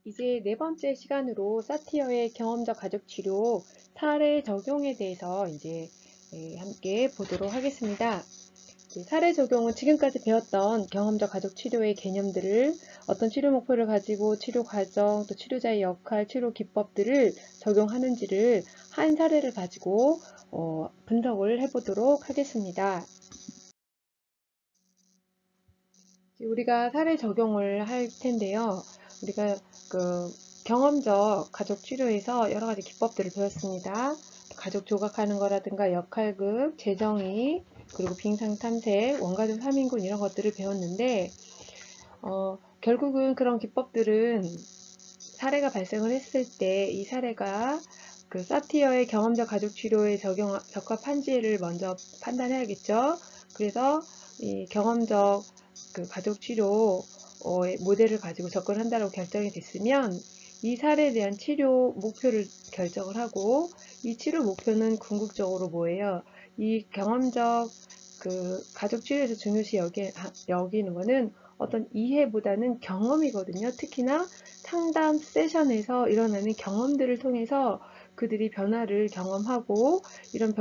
이제 네 번째 시간으로 사티어의 경험적 가족 치료 사례 적용에 대해서 함께 보도록 하겠습니다. 사례 적용은 지금까지 배웠던 경험적 가족 치료의 개념들을 어떤 치료 목표를 가지고 치료 과정, 또 치료자의 역할, 치료 기법들을 적용하는지를 한 사례를 가지고 분석을 해보도록 하겠습니다. 우리가 사례 적용을 할 텐데요. 우리가 경험적 가족 치료에서 여러 가지 기법들을 배웠습니다. 가족 조각하는 거라든가 역할극, 재정의, 그리고 빙상 탐색, 원가족 3인군 이런 것들을 배웠는데 결국은 그런 기법들은 사례가 발생을 했을 때 이 사례가 사티어의 경험적 가족 치료에 적합한지를 먼저 판단해야겠죠. 그래서 이 경험적 가족 치료의 모델을 가지고 접근한다고 결정이 됐으면 이 사례에 대한 치료 목표를 결정을 하고, 이 치료 목표는 궁극적으로 뭐예요? 이 경험적 가족 치료에서 중요시 여기는 거는 어떤 이해보다는 경험이거든요. 특히나 상담 세션에서 일어나는 경험들을 통해서 그들이 변화를 경험하고, 이런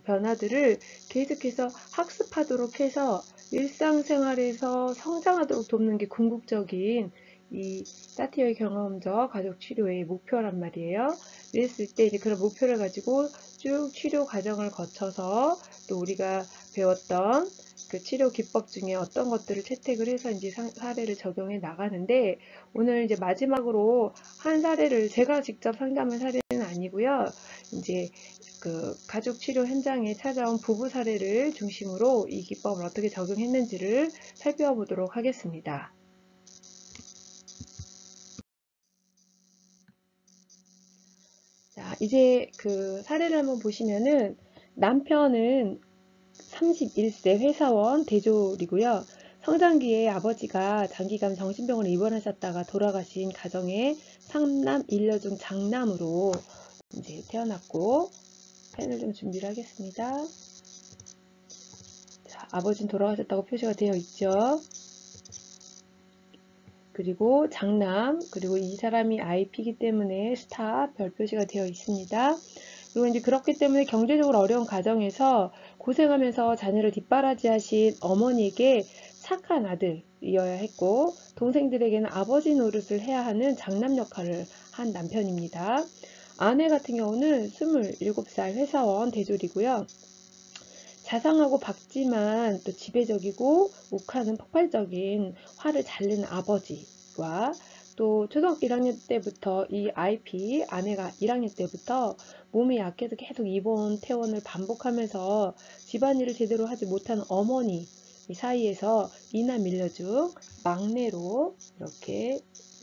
변화들을 계속해서 학습하도록 해서 일상생활에서 성장하도록 돕는 게 궁극적인 이 사티어의 경험적 가족 치료의 목표란 말이에요. 이랬을 때 이제 그런 목표를 가지고 쭉 치료 과정을 거쳐서 또 우리가 배웠던 그 치료 기법 중에 어떤 것들을 채택을 해서 이제 사례를 적용해 나가는데, 오늘 이제 마지막으로 한 사례를, 제가 직접 상담한 사례는 아니고요. 이제 가족 치료 현장에 찾아온 부부 사례를 중심으로 이 기법을 어떻게 적용했는지를 살펴보도록 하겠습니다. 자, 이제 사례를 한번 보시면은 남편은 31세 회사원 대졸이고요. 성장기에 아버지가 장기간 정신병원에 입원하셨다가 돌아가신 가정의 3남 1녀 중 장남으로 이제 태어났고, 펜을 좀 준비를 하겠습니다. 자, 아버지는 돌아가셨다고 표시가 되어 있죠. 그리고 장남, 그리고 이 사람이 IP이기 때문에 스타 별 표시가 되어 있습니다. 그리고 이제 그렇기 때문에 경제적으로 어려운 가정에서 고생하면서 자녀를 뒷바라지하신 어머니에게 착한 아들이어야 했고, 동생들에게는 아버지 노릇을 해야 하는 장남 역할을 한 남편입니다. 아내 같은 경우는 27살 회사원 대졸이고요. 자상하고 밝지만 또 지배적이고 욱하는 폭발적인 화를 잘 내는 아버지와, 또 초등학교 1학년 때부터 이 IP 아내가 1학년 때부터 몸이 약해서 계속 입원 퇴원을 반복하면서 집안일을 제대로 하지 못하는 어머니 사이에서 이남 일녀 중 막내로 이렇게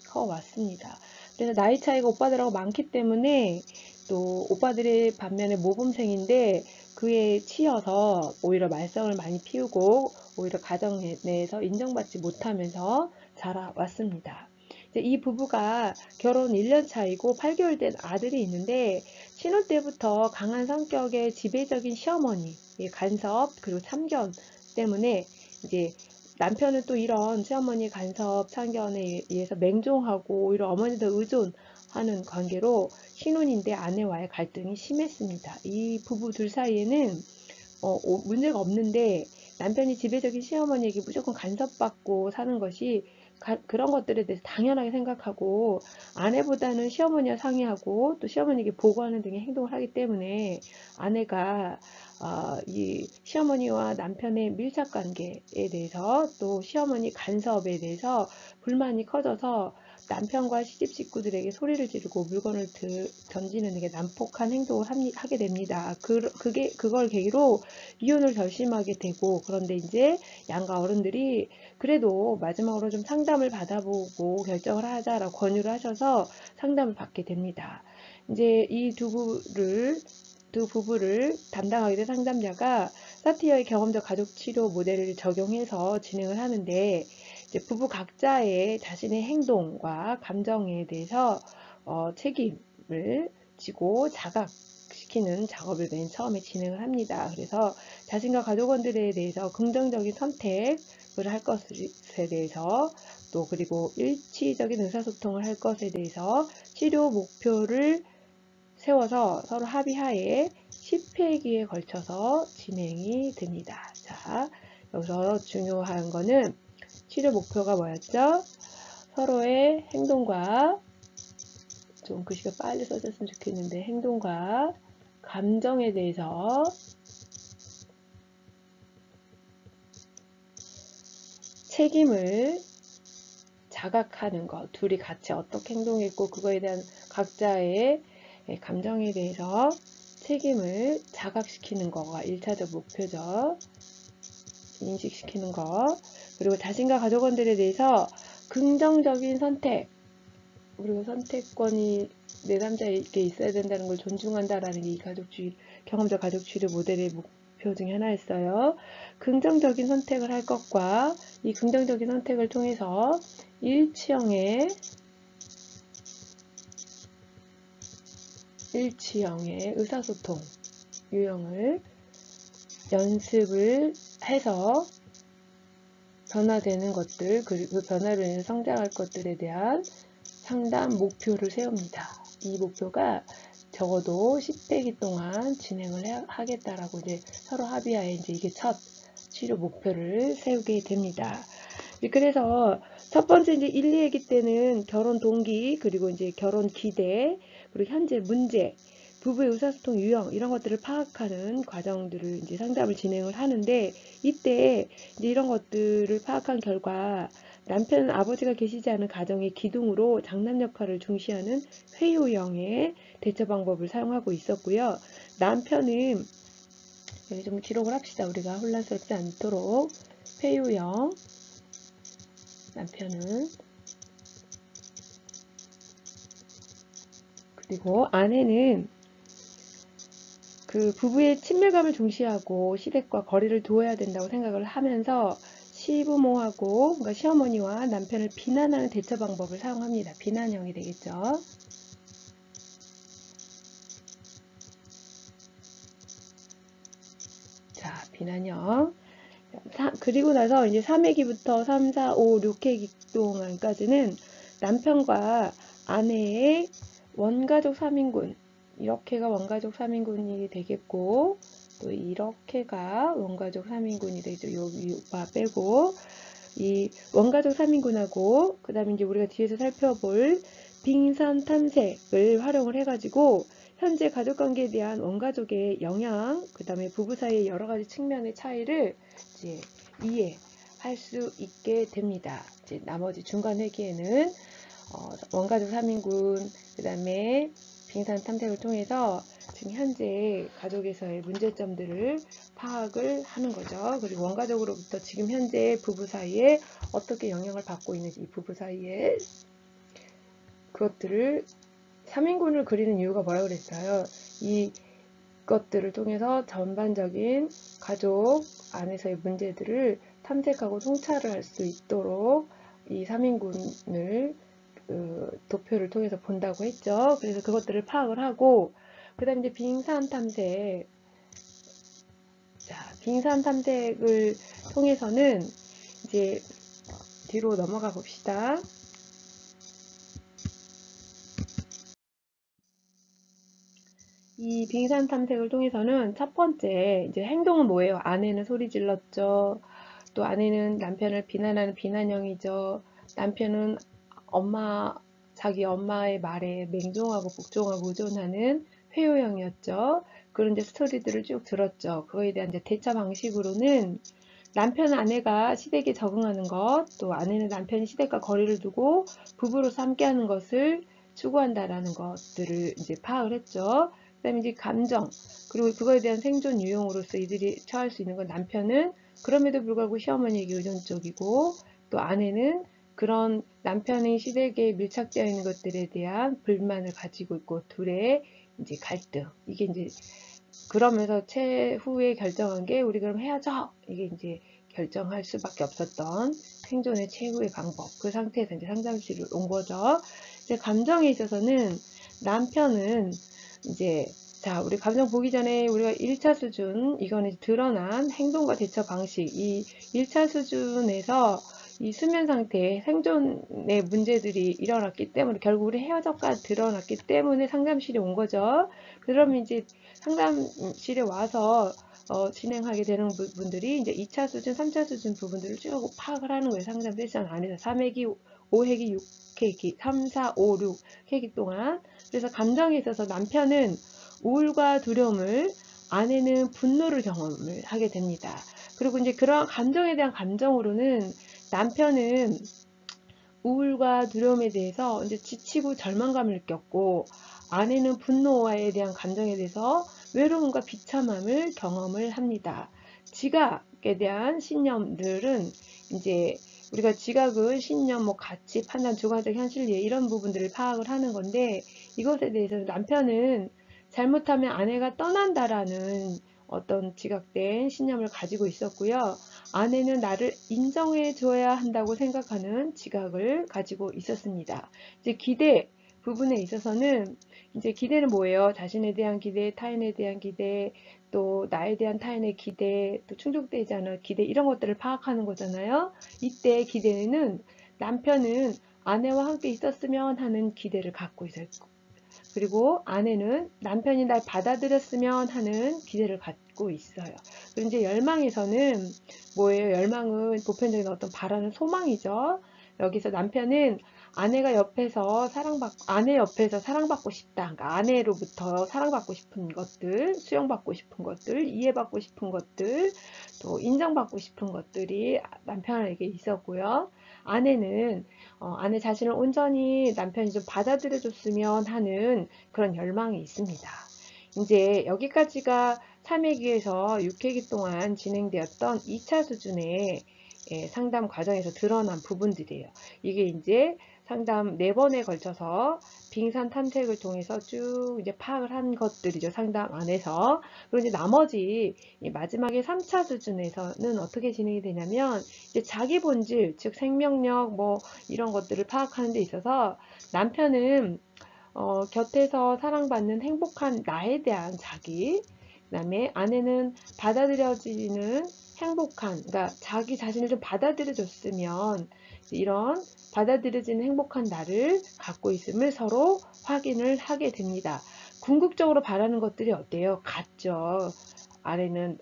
커왔습니다. 그래서 나이 차이가 오빠들하고 많기 때문에, 또 오빠들의 반면에 모범생인데 그에 치여서 오히려 말썽을 많이 피우고 오히려 가정 내에서 인정받지 못하면서 자라왔습니다. 이 부부가 결혼 1년 차이고 8개월 된 아들이 있는데, 신혼 때부터 강한 성격의 지배적인 시어머니 간섭 그리고 참견 때문에 이제 남편은 또 이런 시어머니 간섭 참견에 의해서 맹종하고 오히려 어머니에 더 의존하는 관계로 신혼인데 아내와의 갈등이 심했습니다. 이 부부 둘 사이에는 문제가 없는데 남편이 지배적인 시어머니에게 무조건 간섭받고 사는 것이 그런 것들에 대해서 당연하게 생각하고, 아내보다는 시어머니와 상의하고 또 시어머니에게 보고하는 등의 행동을 하기 때문에 아내가 이 시어머니와 남편의 밀착 관계에 대해서 또 시어머니 간섭에 대해서 불만이 커져서 남편과 시집 식구들에게 소리를 지르고 물건을 던지는 되게 난폭한 행동을 하게 됩니다. 그걸 계기로 이혼을 결심하게 되고, 그런데 이제 양가 어른들이 그래도 마지막으로 좀 상담을 받아보고 결정을 하자라고 권유를 하셔서 상담을 받게 됩니다. 이제 이 두 부부를 담당하게 된 상담자가 사티어의 경험적 가족 치료 모델을 적용해서 진행을 하는데, 이제 부부 각자의 자신의 행동과 감정에 대해서 책임을 지고 자각시키는 작업을 맨 처음에 진행을 합니다. 그래서 자신과 가족원들에 대해서 긍정적인 선택을 할 것에 대해서, 또 그리고 일치적인 의사소통을 할 것에 대해서 치료 목표를 세워서 서로 합의하에 10회기에 걸쳐서 진행이 됩니다. 자, 여기서 중요한 거는 치료 목표가 뭐였죠? 서로의 행동과, 좀 글씨가 빨리 써졌으면 좋겠는데, 행동과 감정에 대해서 책임을 자각하는 것, 둘이 같이 어떻게 행동했고 그거에 대한 각자의 감정에 대해서 책임을 자각시키는 거가 1차적 목표죠. 인식시키는 것. 그리고 자신과 가족원들에 대해서 긍정적인 선택, 그리고 선택권이 내3자에게 있어야 된다는 걸 존중한다라는 게 이 가족주의, 경험적 가족주의 모델의 목표 중에 하나였어요. 긍정적인 선택을 할 것과 이 긍정적인 선택을 통해서 일치형의 의사소통 유형을 연습을 해서 변화되는 것들, 그리고 그 변화로 인해 성장할 것들에 대한 상담 목표를 세웁니다. 이 목표가 적어도 10회기 동안 진행을 하겠다라고 이제 서로 합의하에 이제 이게 첫 치료 목표를 세우게 됩니다. 그래서 첫 번째 이제 1, 2회기 때는 결혼 동기, 그리고 이제 결혼 기대, 그리고 현재 문제, 부부의 의사소통 유형 이런 것들을 파악하는 과정들을 이제 상담을 진행을 하는데, 이때 이제 이런 것들을 파악한 결과 남편은 아버지가 계시지 않은 가정의 기둥으로 장남 역할을 중시하는 회유형의 대처 방법을 사용하고 있었고요. 남편은 여기 좀 기록을 합시다. 우리가 혼란스럽지 않도록. 회유형 남편은, 그리고 아내는 그 부부의 친밀감을 중시하고 시댁과 거리를 두어야 된다고 생각을 하면서 시부모하고, 그러니까 시어머니와 남편을 비난하는 대처 방법을 사용합니다. 비난형이 되겠죠. 자, 비난형. 그리고 나서 이제 3회기부터 3, 4, 5, 6회기 동안까지는 남편과 아내의 원가족 3인군, 이렇게가 원가족 3인군이 되겠고, 또 이렇게가 원가족 3인군이 되죠. 요 오빠 빼고, 이 원가족 3인군하고, 그 다음에 이제 우리가 뒤에서 살펴볼 빙산 탐색을 활용을 해가지고, 현재 가족관계에 대한 원가족의 영향, 그 다음에 부부 사이의 여러 가지 측면의 차이를 이제 이해할 수 있게 됩니다. 이제 나머지 중간 회기에는 원가족 3인군, 그 다음에 빙산 탐색을 통해서 지금 현재 가족에서의 문제점들을 파악을 하는 거죠. 그리고 원가족으로부터 지금 현재 부부 사이에 어떻게 영향을 받고 있는지, 이 부부 사이에 그것들을 3인군을 그리는 이유가 뭐라고 그랬어요? 이 것들을 통해서 전반적인 가족 안에서의 문제들을 탐색하고 통찰을 할 수 있도록 이 3인군을 도표를 통해서 본다고 했죠. 그래서 그것들을 파악을 하고, 그 다음에 이제 빙산 탐색. 자, 빙산 탐색을 통해서는 이제 뒤로 넘어가 봅시다. 이 빙산 탐색을 통해서는 첫 번째 이제 행동은 뭐예요? 아내는 소리 질렀죠. 또 아내는 남편을 비난하는 비난형이죠. 남편은 자기 엄마의 말에 맹종하고 복종하고 의존하는 회유형이었죠. 그런 이제 스토리들을 쭉 들었죠. 그거에 대한 이제 대처 방식으로는 남편은 아내가 시댁에 적응하는 것, 또 아내는 남편이 시댁과 거리를 두고 부부로서 함께하는 것을 추구한다라는 것들을 이제 파악을 했죠. 그다음에 이제 감정, 그리고 그거에 대한 생존 유형으로서 이들이 처할 수 있는 건, 남편은 그럼에도 불구하고 시어머니에게 의존적이고, 또 아내는 그런 남편의 시댁에 밀착되어 있는 것들에 대한 불만을 가지고 있고, 둘의 이제 갈등. 이게 이제 그러면서 최후에 결정한 게, 우리 그럼 헤어져, 이게 이제 결정할 수밖에 없었던 생존의 최후의 방법. 그 상태에서 이제 상담실을 온 거죠. 이제 감정에 있어서는 남편은 이제, 자, 우리 감정 보기 전에 우리가 1차 수준, 이거는 드러난 행동과 대처 방식, 이 1차 수준에서 이 수면 상태, 생존의 문제들이 일어났기 때문에 결국 우리 헤어져가 드러났기 때문에 상담실에 온 거죠. 그러면 이제 상담실에 와서 진행하게 되는 분들이 이제 2차 수준, 3차 수준 부분들을 쭉 파악을 하는 거예요. 상담 세션 안에서 3회기, 5회기, 6회기, 3, 4, 5, 6회기 동안. 그래서 감정에 있어서 남편은 우울과 두려움을, 아내는 분노를 경험을 하게 됩니다. 그리고 이제 그런 감정에 대한 감정으로는 남편은 우울과 두려움에 대해서 이제 지치고 절망감을 느꼈고, 아내는 분노에 대한 감정에 대해서 외로움과 비참함을 경험을 합니다. 지각에 대한 신념들은 이제 우리가 지각은 신념, 뭐 가치, 판단, 주관적 현실, 예, 이런 부분들을 파악을 하는 건데, 이것에 대해서 남편은 잘못하면 아내가 떠난다라는 어떤 지각된 신념을 가지고 있었고요. 아내는 나를 인정해 줘야 한다고 생각하는 지각을 가지고 있었습니다. 이제 기대 부분에 있어서는 이제 기대는 뭐예요? 자신에 대한 기대, 타인에 대한 기대, 또 나에 대한 타인의 기대, 또 충족되지 않은 기대, 이런 것들을 파악하는 거잖아요. 이때 기대는 남편은 아내와 함께 있었으면 하는 기대를 갖고 있어요. 그리고 아내는 남편이 날 받아들였으면 하는 기대를 갖고 있어요. 그리고 이제 열망에서는 뭐예요? 열망은 보편적인 어떤 바라는 소망이죠. 여기서 남편은 아내 옆에서 사랑받고 싶다. 그러니까 아내로부터 사랑받고 싶은 것들, 수용받고 싶은 것들, 이해받고 싶은 것들, 또 인정받고 싶은 것들이 남편에게 있었고요. 아내는 아내 자신을 온전히 남편이 좀 받아들여줬으면 하는 그런 열망이 있습니다. 이제 여기까지가 3회기에서 6회기 동안 진행되었던 2차 수준의 상담 과정에서 드러난 부분들이에요. 이게 이제 상담 4번에 걸쳐서 빙산 탐색을 통해서 쭉 이제 파악을 한 것들이죠. 상담 안에서. 그리고 이제 나머지 마지막에 3차 수준에서는 어떻게 진행이 되냐면 이제 자기 본질, 즉 생명력 뭐 이런 것들을 파악하는 데 있어서 남편은 곁에서 사랑받는 행복한 나에 대한 자기, 그 다음에 아내는 받아들여지는 행복한, 그러니까 자기 자신을 좀 받아들여줬으면 이런 받아들여지는 행복한 나를 갖고 있음을 서로 확인을 하게 됩니다. 궁극적으로 바라는 것들이 어때요? 같죠. 아내는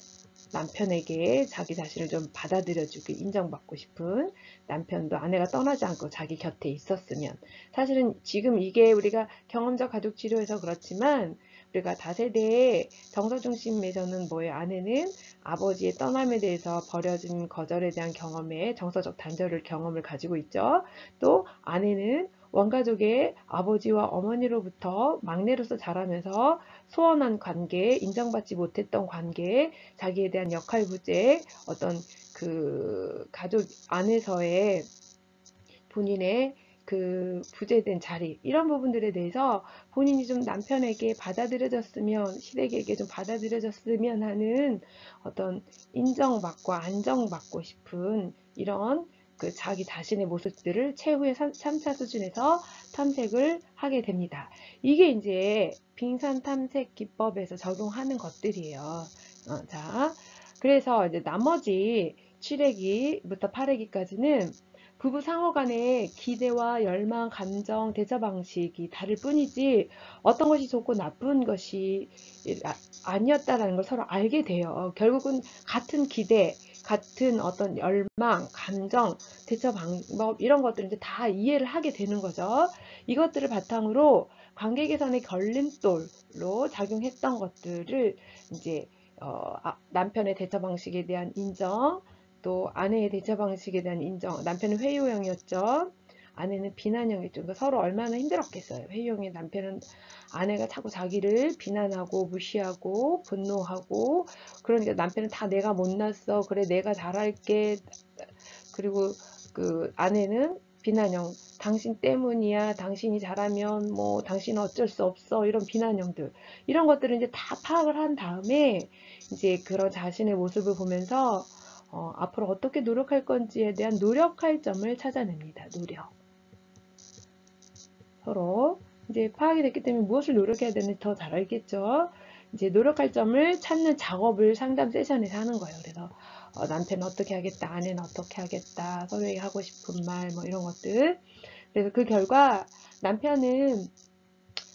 남편에게 자기 자신을 좀 받아들여주고 인정받고 싶은, 남편도 아내가 떠나지 않고 자기 곁에 있었으면. 사실은 지금 이게 우리가 경험적 가족 치료에서 그렇지만 우리가 다세대의 정서중심에서는 뭐예요? 아내는 아버지의 떠남에 대해서 버려진 거절에 대한 경험에 정서적 단절을 경험을 가지고 있죠. 또 아내는 원가족의 아버지와 어머니로부터 막내로서 자라면서 소원한 관계, 인정받지 못했던 관계, 자기에 대한 역할 부재, 어떤 그 가족 안에서의 본인의 그 부재된 자리, 이런 부분들에 대해서 본인이 좀 남편에게 받아들여졌으면, 시댁에게 좀 받아들여졌으면 하는 어떤 인정받고 안정받고 싶은 이런 그 자기 자신의 모습들을 최후의 3차 수준에서 탐색을 하게 됩니다. 이게 이제 빙산 탐색 기법에서 적용하는 것들이에요. 자, 그래서 이제 나머지 7회기부터 8회기까지는 부부 상호 간의 기대와 열망, 감정, 대처 방식이 다를 뿐이지 어떤 것이 좋고 나쁜 것이 아니었다라는 걸 서로 알게 돼요. 결국은 같은 기대, 같은 어떤 열망, 감정, 대처 방법, 이런 것들을 이제 다 이해를 하게 되는 거죠. 이것들을 바탕으로 관계 개선의 걸림돌로 작용했던 것들을 이제 남편의 대처 방식에 대한 인정, 또 아내의 대처 방식에 대한 인정. 남편은 회유형이었죠. 아내는 비난형이었죠. 그러니까 서로 얼마나 힘들었겠어요. 회유형의 남편은 아내가 자꾸 자기를 비난하고 무시하고 분노하고, 그러니까 남편은 다 내가 못났어. 그래 내가 잘할게. 그리고 그 아내는 비난형. 당신 때문이야. 당신이 잘하면 뭐 당신은 어쩔 수 없어. 이런 비난형들. 이런 것들을 이제 다 파악을 한 다음에 이제 그런 자신의 모습을 보면서 앞으로 어떻게 노력할 건지에 대한 노력할 점을 찾아냅니다. 노력. 서로 이제 파악이 됐기 때문에 무엇을 노력해야 되는지 더 잘 알겠죠. 이제 노력할 점을 찾는 작업을 상담 세션에서 하는 거예요. 그래서 남편은 어떻게 하겠다, 아내는 어떻게 하겠다, 서로에게 하고 싶은 말, 뭐 이런 것들. 그래서 그 결과 남편은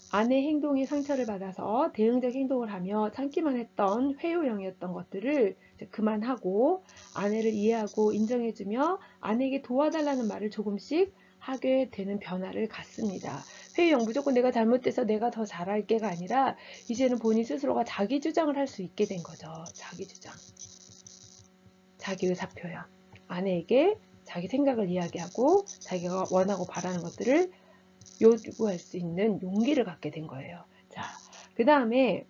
아내의 행동에 상처를 받아서 대응적 행동을 하며 참기만 했던 회유형이었던 것들을 이제 그만하고 아내를 이해하고 인정해주며 아내에게 도와달라는 말을 조금씩 하게 되는 변화를 갖습니다. 회유형 무조건 내가 잘못돼서 내가 더 잘할게가 아니라 이제는 본인 스스로가 자기 주장을 할 수 있게 된 거죠. 자기 주장, 자기 의사 표현. 아내에게 자기 생각을 이야기하고 자기가 원하고 바라는 것들을 요구할 수 있는 용기를 갖게 된 거예요. 자, 그 다음에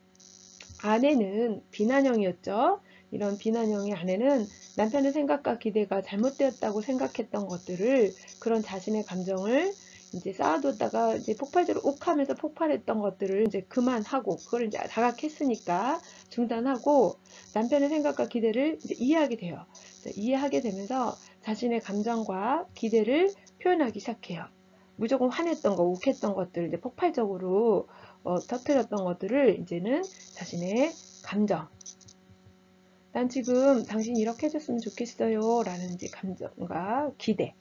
아내는 비난형이었죠. 이런 비난형의 아내는 남편의 생각과 기대가 잘못되었다고 생각했던 것들을, 그런 자신의 감정을 이제 쌓아뒀다가 이제 폭발적으로 욱하면서 폭발했던 것들을 이제 그만하고, 그걸 이제 자각했으니까 중단하고 남편의 생각과 기대를 이제 이해하게 돼요. 이해하게 되면서 자신의 감정과 기대를 표현하기 시작해요. 무조건 화냈던 거, 욱했던 것들, 이제 폭발적으로 터뜨렸던 것들을 이제는 자신의 감정, 난 지금 당신이 이렇게 해줬으면 좋겠어요 라는 이제 감정과 기대,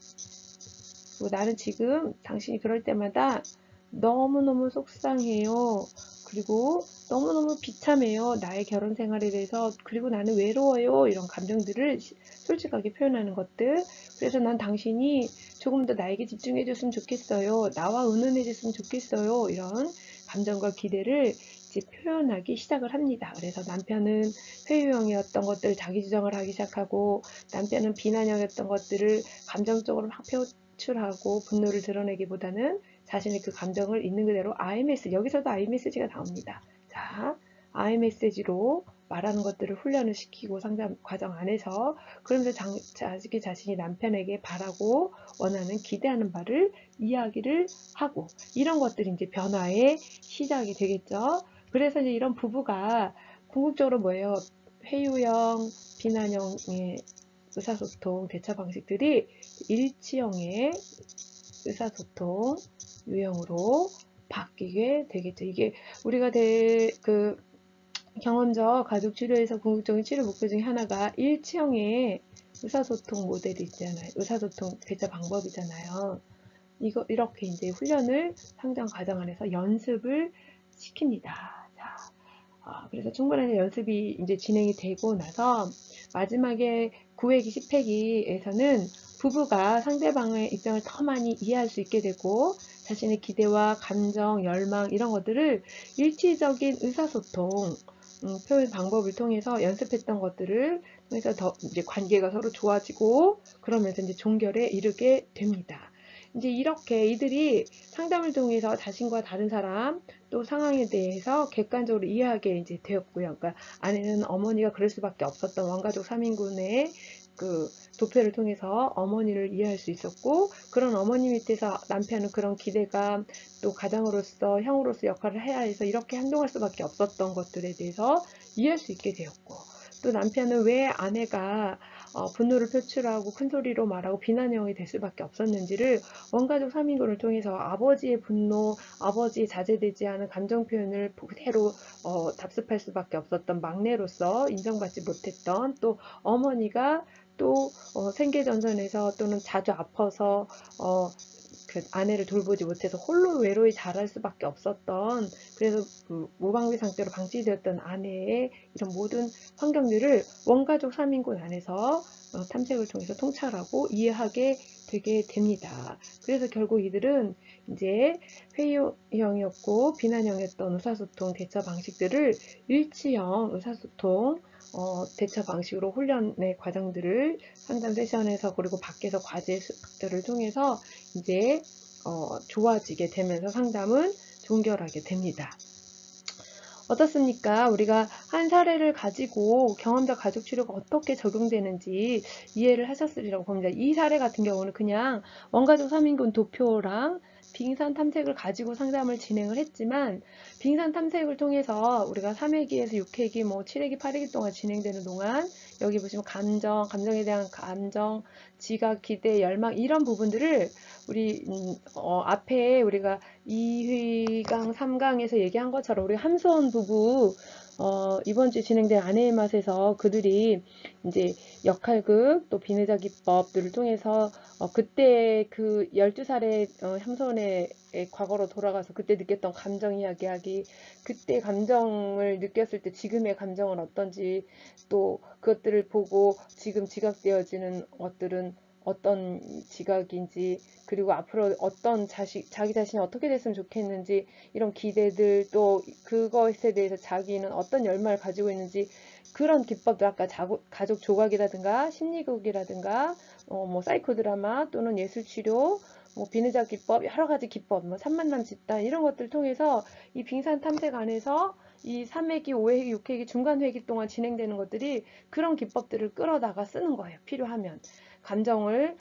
그리고 나는 지금 당신이 그럴 때마다 너무너무 속상해요. 그리고 너무너무 비참해요. 나의 결혼 생활에 대해서. 그리고 나는 외로워요. 이런 감정들을 솔직하게 표현하는 것들. 그래서 난 당신이 조금 더 나에게 집중해줬으면 좋겠어요. 나와 의논해줬으면 좋겠어요. 이런 감정과 기대를 이제 표현하기 시작을 합니다. 그래서 남편은 회유형이었던 것들을 자기 주장을 하기 시작하고, 남편은 비난형이었던 것들을 감정적으로 막 표출하고 분노를 드러내기보다는 자신의 그 감정을 있는 그대로 iMessage, 여기서도 iMessage가 나옵니다. 자, iMessage로 말하는 것들을 훈련을 시키고 상담 과정 안에서, 그러면서 자신이 남편에게 바라고 원하는 기대하는 바를 이야기를 하고, 이런 것들이 이제 변화의 시작이 되겠죠. 그래서 이제 이런 부부가 궁극적으로 뭐예요? 회유형, 비난형의 의사소통 대처 방식들이 일치형의 의사소통 유형으로 바뀌게 되겠죠. 이게 우리가 경험적 가족 치료에서 궁극적인 치료 목표 중에 하나가 일치형의 의사소통 모델이 있잖아요. 의사소통 대처 방법이잖아요. 이렇게 이제 훈련을 상담 과정 안에서 연습을 시킵니다. 자, 그래서 충분한 연습이 이제 진행이 되고 나서 마지막에 9회기, 10회기에서는 부부가 상대방의 입장을 더 많이 이해할 수 있게 되고, 자신의 기대와 감정, 열망 이런 것들을 일치적인 의사소통 표현 방법을 통해서 연습했던 것들을 통해서 더 이제 관계가 서로 좋아지고, 그러면서 이제 종결에 이르게 됩니다. 이제 이렇게 이들이 상담을 통해서 자신과 다른 사람 또 상황에 대해서 객관적으로 이해하게 이제 되었고요. 그러니까 아내는 어머니가 그럴 수밖에 없었던 원가족 3인군의 그 도표를 통해서 어머니를 이해할 수 있었고, 그런 어머니 밑에서 남편은 그런 기대감, 또 가장으로서 형으로서 역할을 해야 해서 이렇게 행동할 수밖에 없었던 것들에 대해서 이해할 수 있게 되었고, 또 남편은 왜 아내가 분노를 표출하고 큰 소리로 말하고 비난형이 될 수밖에 없었는지를 원가족 3인군을 통해서 아버지의 분노, 아버지의 자제되지 않은 감정 표현을 그대로 답습할 수밖에 없었던 막내로서 인정받지 못했던, 또 어머니가 또 생계전선에서 또는 자주 아파서 그 아내를 돌보지 못해서 홀로 외로이 자랄 수밖에 없었던, 그래서 무방비 상태로 방치되었던 아내의 이런 모든 환경들을 원가족 3인군 안에서 탐색을 통해서 통찰하고 이해하게 되게 됩니다. 그래서 결국 이들은 이제 회유형이었고 비난형이었던 의사소통 대처 방식들을 일치형 의사소통 대처 방식으로 훈련의 과정들을 상담 세션에서, 그리고 밖에서 과제들을 통해서 이제 좋아지게 되면서 상담은 종결하게 됩니다. 어떻습니까? 우리가 한 사례를 가지고 경험적 가족 치료가 어떻게 적용되는지 이해를 하셨으리라고 봅니다. 이 사례 같은 경우는 그냥 원가족 3인군 도표랑 빙산 탐색을 가지고 상담을 진행을 했지만, 빙산 탐색을 통해서 우리가 3회기에서 6회기, 뭐 7회기, 8회기 동안 진행되는 동안 여기 보시면 감정에 대한 감정, 지각, 기대, 열망 이런 부분들을 우리 앞에 우리가 2회강, 3강에서 얘기한 것처럼 우리 함소원 부부 이번 주에 진행된 아내의 맛에서 그들이 이제 역할극 또 비내자 기법들을 통해서 그때 그 12살의 삼손의 과거로 돌아가서 그때 느꼈던 감정 이야기하기, 그때 감정을 느꼈을 때 지금의 감정은 어떤지, 또 그것들을 보고 지금 지각되어지는 것들은 어떤 지각인지, 그리고 앞으로 어떤 자기 자신이 어떻게 됐으면 좋겠는지, 이런 기대들, 또 그것에 대해서 자기는 어떤 열망을 가지고 있는지, 그런 기법도 아까 가족 조각이라든가 심리극이라든가 뭐 사이코 드라마 또는 예술 치료, 뭐 비느자 기법, 여러 가지 기법, 뭐 산만남 집단, 이런 것들 통해서 이 빙산 탐색 안에서 이 3회기, 5회기, 6회기, 중간 회기 동안 진행되는 것들이 그런 기법들을 끌어다가 쓰는 거예요. 필요하면. 감정을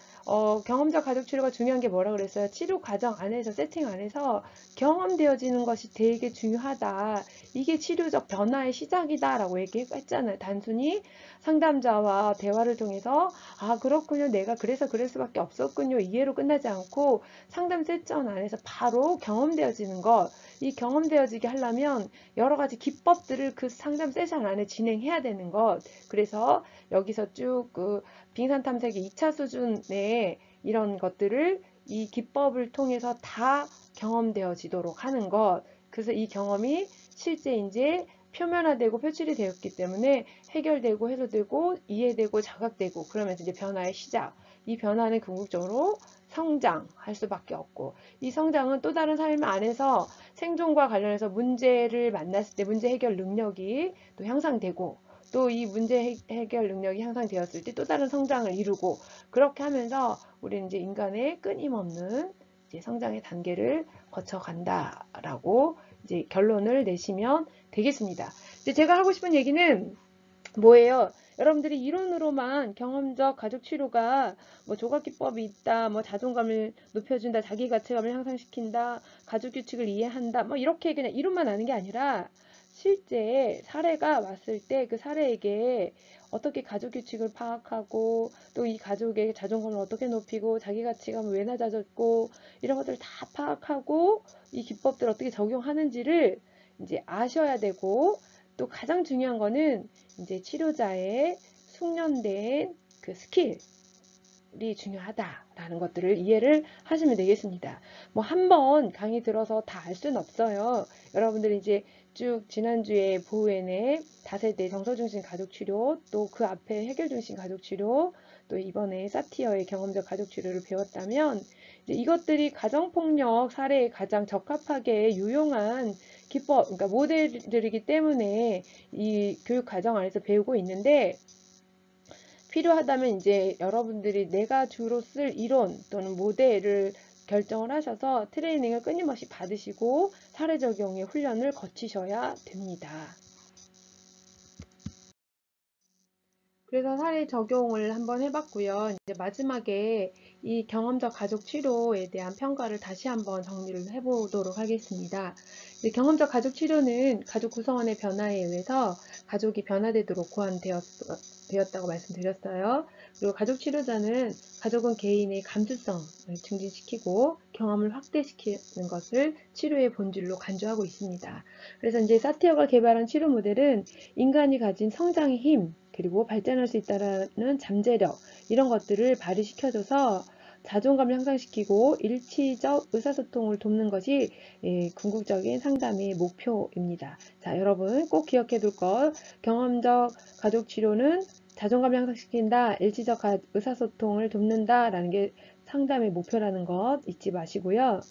경험적 가족 치료가 중요한 게 뭐라 그랬어요? 치료 과정 안에서, 세팅 안에서 경험되어지는 것이 되게 중요하다. 이게 치료적 변화의 시작이다라고 얘기했잖아요. 단순히 상담자와 대화를 통해서 아 그렇군요, 내가 그래서 그럴 수밖에 없었군요, 이해로 끝나지 않고 상담 세션 안에서 바로 경험되어지는 것, 이 경험되어지게 하려면 여러 가지 기법들을 그 상담 세션 안에 진행해야 되는 것. 그래서 여기서 쭉 그 빙산 탐색의 2차 수준의 이런 것들을 이 기법을 통해서 다 경험되어지도록 하는 것. 그래서 이 경험이 실제 이제 표면화되고 표출이 되었기 때문에 해결되고 해소되고 이해되고 자각되고, 그러면서 이제 변화의 시작. 이 변화는 궁극적으로 성장할 수밖에 없고, 이 성장은 또 다른 삶 안에서 생존과 관련해서 문제를 만났을 때 문제 해결 능력이 또 향상되고, 또 이 문제 해결 능력이 향상되었을 때 또 다른 성장을 이루고, 그렇게 하면서 우리는 이제 인간의 끊임없는 이제 성장의 단계를 거쳐간다라고 이제 결론을 내시면 되겠습니다. 이제 제가 하고 싶은 얘기는 뭐예요? 여러분들이 이론으로만 경험적 가족 치료가 뭐 조각기법이 있다, 뭐 자존감을 높여준다, 자기 가치감을 향상시킨다, 가족 규칙을 이해한다, 뭐 이렇게 그냥 이론만 아는 게 아니라 실제 사례가 왔을 때 그 사례에게 어떻게 가족 규칙을 파악하고, 또 이 가족의 자존감을 어떻게 높이고, 자기 가치감을 왜 낮아졌고, 이런 것들을 다 파악하고 이 기법들을 어떻게 적용하는지를 이제 아셔야 되고, 또 가장 중요한 거는 이제 치료자의 숙련된 그 스킬이 중요하다라는 것들을 이해를 하시면 되겠습니다. 뭐 한 번 강의 들어서 다 알 수는 없어요. 여러분들이 이제 쭉 지난주에 보후에는 다세대 정서중심 가족치료, 또 그 앞에 해결중심 가족치료, 또 이번에 사티어의 경험적 가족치료를 배웠다면 이제 이것들이 가정폭력 사례에 가장 적합하게 유용한 기법, 그러니까 모델들이기 때문에 이 교육 과정 안에서 배우고 있는데, 필요하다면 이제 여러분들이 내가 주로 쓸 이론 또는 모델을 결정을 하셔서 트레이닝을 끊임없이 받으시고 사례 적용의 훈련을 거치셔야 됩니다. 그래서 사례 적용을 한번 해봤고요. 이제 마지막에 이 경험적 가족 치료에 대한 평가를 다시 한번 정리를 해보도록 하겠습니다. 이제 경험적 가족 치료는 가족 구성원의 변화에 의해서 가족이 변화되도록 고안되었다고 말씀드렸어요. 그리고 가족 치료자는 가족은 개인의 감수성을 증진시키고 경험을 확대시키는 것을 치료의 본질로 간주하고 있습니다. 그래서 이제 사티어가 개발한 치료 모델은 인간이 가진 성장의 힘, 그리고 발전할 수 있다는 잠재력, 이런 것들을 발휘시켜줘서 자존감을 향상시키고 일치적 의사소통을 돕는 것이 궁극적인 상담의 목표입니다. 자, 여러분 꼭 기억해 둘 것, 경험적 가족치료는 자존감을 향상시킨다, 일치적 의사소통을 돕는다라는 게 상담의 목표라는 것 잊지 마시고요.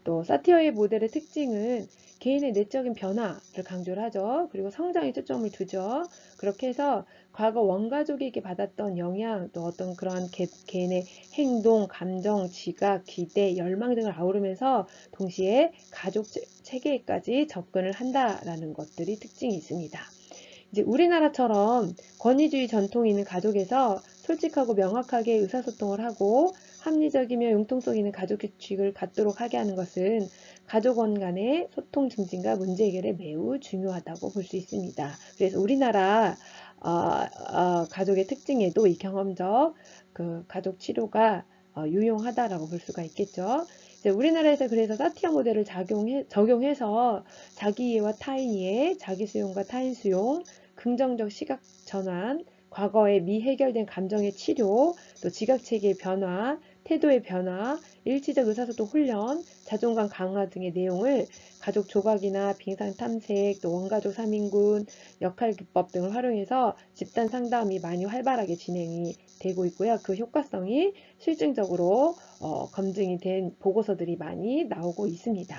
또 사티어의 모델의 특징은 개인의 내적인 변화를 강조를 하죠. 그리고 성장에 초점을 두죠. 그렇게 해서 과거 원가족에게 받았던 영향, 또 어떤 그런 개인의 행동, 감정, 지각, 기대, 열망 등을 아우르면서 동시에 가족 체계까지 접근을 한다라는 것들이 특징이 있습니다. 이제 우리나라처럼 권위주의 전통이 있는 가족에서 솔직하고 명확하게 의사소통을 하고 합리적이며 융통성 있는 가족 규칙을 갖도록 하게 하는 것은 가족원 간의 소통 증진과 문제 해결에 매우 중요하다고 볼 수 있습니다. 그래서 우리나라 가족의 특징에도 이 경험적 그 가족 치료가 유용하다라고 볼 수가 있겠죠. 이제 우리나라에서 그래서 사티어 모델을 적용해서 자기 이해와 타인 이해, 자기 수용과 타인 수용, 긍정적 시각 전환, 과거의 미해결된 감정의 치료, 또 지각체계의 변화, 태도의 변화, 일치적 의사소통 훈련, 자존감 강화 등의 내용을 가족 조각이나 빙상 탐색, 또 원가족 3인군, 역할 기법 등을 활용해서 집단 상담이 많이 활발하게 진행이 되고 있고요. 그 효과성이 실증적으로 검증이 된 보고서들이 많이 나오고 있습니다.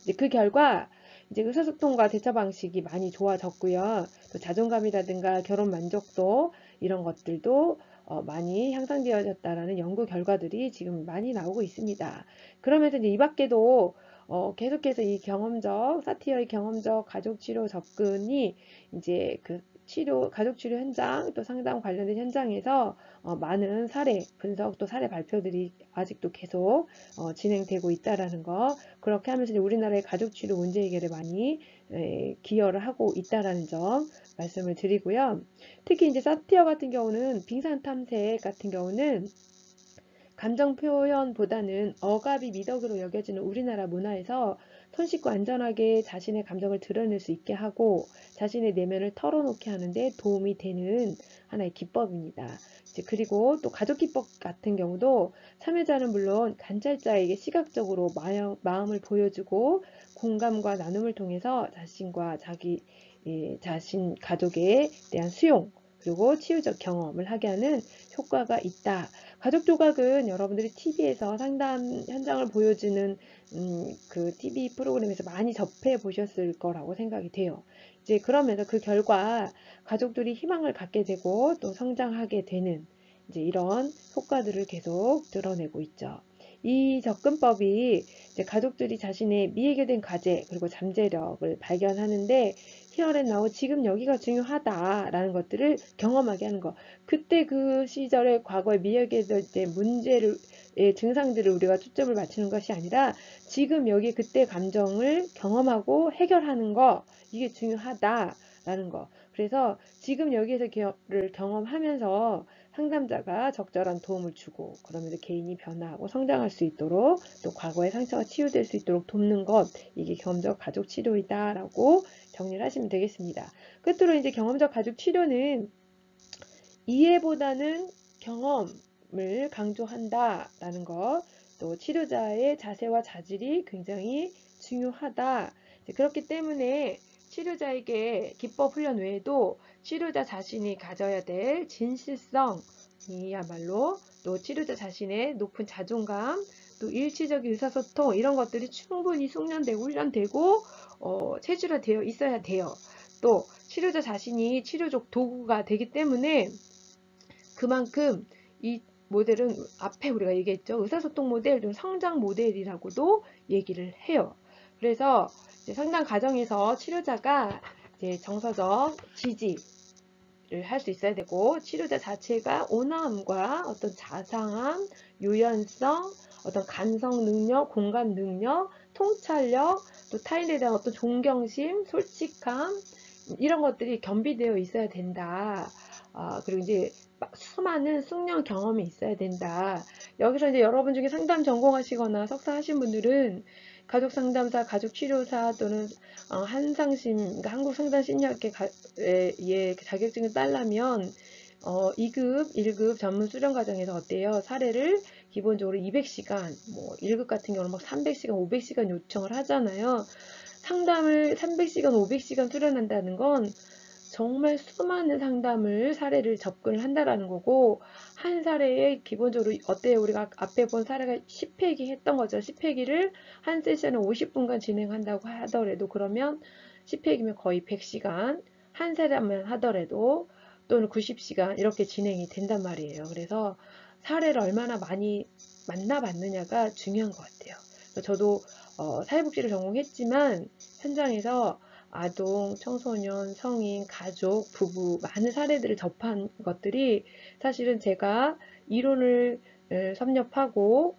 이제 그 결과 이제 의사소통과 대처 방식이 많이 좋아졌고요. 또 자존감이라든가 결혼 만족도 이런 것들도 많이 향상되어졌다라는 연구 결과들이 지금 많이 나오고 있습니다. 그러면서 이제 이 밖에도 계속해서 이 사티어의 경험적 가족치료 접근이 이제 그 가족치료 현장, 또 상담 관련된 현장에서 많은 사례 분석, 또 사례 발표들이 아직도 계속 진행되고 있다라는 거, 그렇게 하면서 이제 우리나라의 가족치료 문제 해결에 많이 기여를 하고 있다라는 점 말씀을 드리고요. 특히 이제 사티어 같은 경우는 빙산 탐색 같은 경우는 감정 표현보다는 억압이 미덕으로 여겨지는 우리나라 문화에서 손 씻고 안전하게 자신의 감정을 드러낼 수 있게 하고 자신의 내면을 털어놓게 하는데 도움이 되는 하나의 기법입니다. 이제 그리고 또 가족 기법 같은 경우도 참여자는 물론 관찰자에게 시각적으로 마음을 보여주고 공감과 나눔을 통해서 자신과 자신 가족에 대한 수용 그리고 치유적 경험을 하게 하는 효과가 있다. 가족 조각은 여러분들이 TV에서 상담 현장을 보여주는 그 TV 프로그램에서 많이 접해 보셨을 거라고 생각이 돼요. 이제 그러면서 그 결과 가족들이 희망을 갖게 되고 또 성장하게 되는 이제 이런 효과들을 계속 드러내고 있죠. 이 접근법이 이제 가족들이 자신의 미해결된 과제 그리고 잠재력을 발견하는데 히어앤나우 지금 여기가 중요하다라는 것들을 경험하게 하는 거. 그때 그 시절의 과거에 미해결될 문제를 증상들을 우리가 초점을 맞추는 것이 아니라 지금 여기 그때 감정을 경험하고 해결하는 거 이게 중요하다라는 거. 그래서 지금 여기에서 를 경험하면서 상담자가 적절한 도움을 주고 그러면서 개인이 변화하고 성장할 수 있도록 또 과거의 상처가 치유될 수 있도록 돕는 것 이게 경험적 가족 치료이다라고 정리를 하시면 되겠습니다. 끝으로 이제 경험적 가족 치료는 이해보다는 경험을 강조한다라는 것, 또 치료자의 자세와 자질이 굉장히 중요하다. 그렇기 때문에 치료자에게 기법 훈련 외에도 치료자 자신이 가져야 될 진실성이야말로 또 치료자 자신의 높은 자존감, 또 일치적인 의사소통 이런 것들이 충분히 숙련되고 훈련되고 체질화되어 있어야 돼요. 또 치료자 자신이 치료적 도구가 되기 때문에 그만큼 이 모델은 앞에 우리가 얘기했죠. 의사소통 모델, 성장 모델이라고도 얘기를 해요. 그래서 이제 상담 과정에서 치료자가 이제 정서적 지지를 할 수 있어야 되고 치료자 자체가 온화함과 어떤 자상함, 유연성, 어떤 감성 능력, 공감 능력, 통찰력, 또 타인에 대한 어떤 존경심, 솔직함 이런 것들이 겸비되어 있어야 된다. 그리고 이제 수많은 숙련 경험이 있어야 된다. 여기서 이제 여러분 중에 상담 전공하시거나 석사 하신 분들은 가족 상담사, 가족 치료사 또는 한상심, 그러니까 한국 상담 심리학계 자격증을 따려면 2급, 1급 전문 수련 과정에서 어때요? 사례를 기본적으로 200시간, 뭐 1급 같은 경우는 막 300시간, 500시간 요청을 하잖아요. 상담을 300시간, 500시간 수련한다는 건 정말 수많은 사례를 접근을 한다라는 거고 한 사례에 기본적으로 어때요? 우리가 앞에 본 사례가 10회기 했던 거죠. 10회기를 한 세션에 50분간 진행한다고 하더라도 그러면 10회기면 거의 100시간 한 사례만 하더라도 또는 90시간 이렇게 진행이 된단 말이에요. 그래서 사례를 얼마나 많이 만나봤느냐가 중요한 것 같아요. 저도 사회복지를 전공했지만 현장에서 아동, 청소년, 성인, 가족, 부부 많은 사례들을 접한 것들이 사실은 제가 이론을 섭렵하고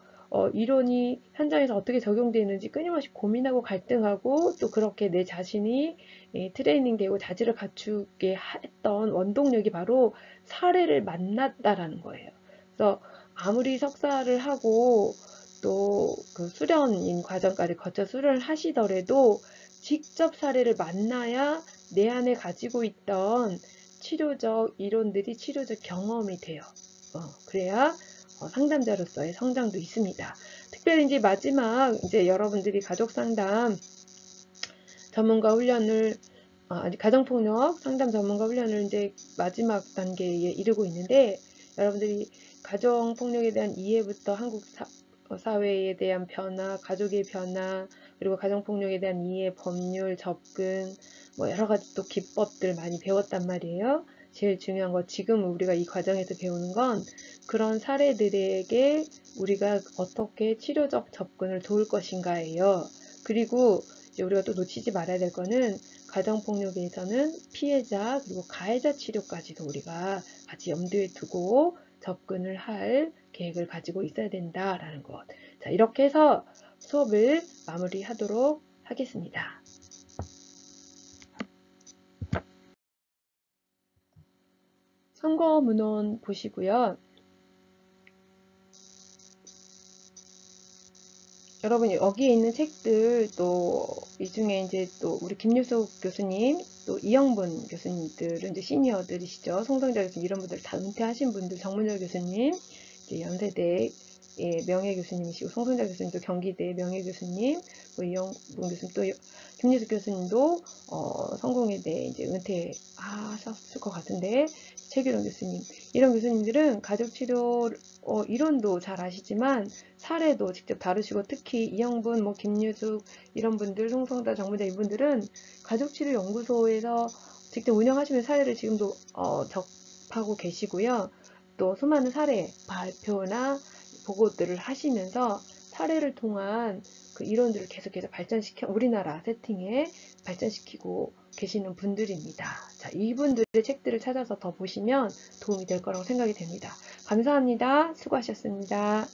이론이 현장에서 어떻게 적용되는지 끊임없이 고민하고 갈등하고 또 그렇게 내 자신이 트레이닝되고 자질을 갖추게 했던 원동력이 바로 사례를 만났다라는 거예요. 그래서 아무리 석사를 하고 또 그 수련인 과정까지 거쳐 수련을 하시더라도 직접 사례를 만나야 내 안에 가지고 있던 치료적 이론들이 치료적 경험이 돼요. 그래야 상담자로서의 성장도 있습니다. 특별히 이제 마지막 이제 여러분들이 가족 상담 전문가 훈련을 가정폭력 상담 전문가 훈련을 이제 마지막 단계에 이르고 있는데, 여러분들이 가정폭력에 대한 이해부터 한국 사회에 대한 변화, 가족의 변화, 그리고 가정폭력에 대한 이해, 법률, 접근, 뭐 여러 가지 또 기법들 많이 배웠단 말이에요. 제일 중요한 거 지금 우리가 이 과정에서 배우는 건 그런 사례들에게 우리가 어떻게 치료적 접근을 도울 것인가예요. 그리고 이제 우리가 또 놓치지 말아야 될 거는 가정폭력에서는 피해자 그리고 가해자 치료까지도 우리가 같이 염두에 두고 접근을 할 계획을 가지고 있어야 된다라는 것. 자, 이렇게 해서 수업을 마무리하도록 하겠습니다. 선거문헌 보시고요. 여러분 여기에 있는 책들 또 이 중에 이제 또 우리 김유숙 교수님 또 이영분 교수님들은 이제 시니어들이시죠. 송성자 교수님 이런 분들 다 은퇴하신 분들, 정문열 교수님 이제 연세대 명예 교수님이시고, 송성자 교수님도 경기대 명예 교수님, 또 이영분 교수님 또 김유숙 교수님도 성공회대 이제 은퇴하셨을 것 같은데, 최규룡 교수님 이런 교수님들은 가족치료 이론도 잘 아시지만 사례도 직접 다루시고, 특히 이영분, 뭐 김유숙 이런 분들, 송성자, 정문자 이분들은 가족치료연구소에서 직접 운영하시는 사례를 지금도 접하고 계시고요. 또 수많은 사례 발표나 보고들을 하시면서 사례를 통한 그 이론들을 계속해서 발전시켜 우리나라 세팅에 발전시키고 계시는 분들입니다. 자, 이분들의 책들을 찾아서 더 보시면 도움이 될 거라고 생각이 됩니다. 감사합니다. 수고하셨습니다.